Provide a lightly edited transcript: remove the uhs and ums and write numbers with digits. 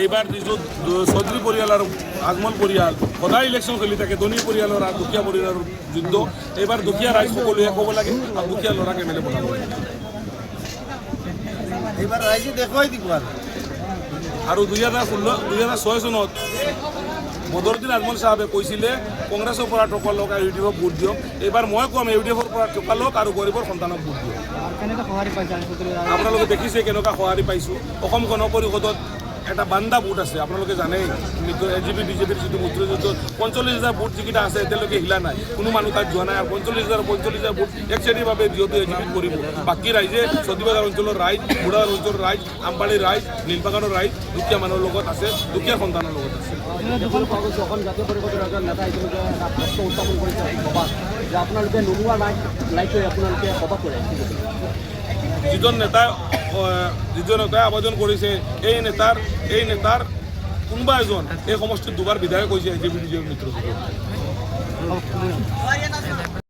এইবাৰ যিটো চৌধুৰী পৰিয়াল আৰু আজমল পৰিয়াল সদায় ইলেকশ্যন খেলি থাকে ধনী পৰিয়ালৰ আৰু দুখীয়া পৰিয়ালৰ যুদ্ধ। এইবাৰ দুখীয়া ৰাইজ সকলোৱে ক'ব লাগে আৰু দুখীয়া ল'ৰাক এম এল এ বনাব লাগে। এইবাৰ ৰাইজে দেখুৱাই দিব আৰু 2006 চনত বদৰুদ্দিন আজমল চাহাবে কৈছিলে কংগ্ৰেছৰ পৰা টকা লওক আৰু ইউডিএফক ভোট দিয়ক। এইবাৰ মই ক'ম ইউডিএফৰ পৰা টকা লওক আৰু গৰীবৰ সন্তানক ভোট দিয়ক। আপোনালোকে দেখিছে কেনেকুৱা সঁহাৰি পাইছোঁ। অসম গণ পৰিষদত এটা বান্দা ভোট আছে, আপোনালোকে জানেই এজিপি বিজেপিৰ যিটো মিত্ৰজোঁটত 45,000 ভোট যিকেইটা আছে এতিয়ালৈকে হিলা নাই, কোনো মানুহ তাত যোৱা নাই। আৰু 45,000 ভোট এক শ্ৰেণীৰ বাবে যিহেতু এজিপিত কৰিব, বাকী ৰাইজে চৌধুৰীবাজাৰ অঞ্চলৰ ৰাইজ, বুঢ়াবাজাৰ অঞ্চলৰ ৰাইজ, আমবাৰীৰ ৰাইজ, নীলবাগানৰ ৰাইজ দুখীয়া মানুহৰ লগত আছে, দুখীয়া সন্তানৰ লগত আছে। অসম জাতীয় পৰিষদৰ এজন নেতা এতিয়ালৈকে এটা প্ৰশ্ন উত্থাপন কৰিছে সভাত যে আপোনালোকে নোলোৱা লাইট লৈ আপোনালোকে সভা কৰে। যিজন নেতাই আবেদন কৰিছে এই নেতাৰ কোনোবা এজন এই সমষ্টিত দুবাৰ বিধায়ক হৈছে এজিপি মিত্ৰজোঁটৰ।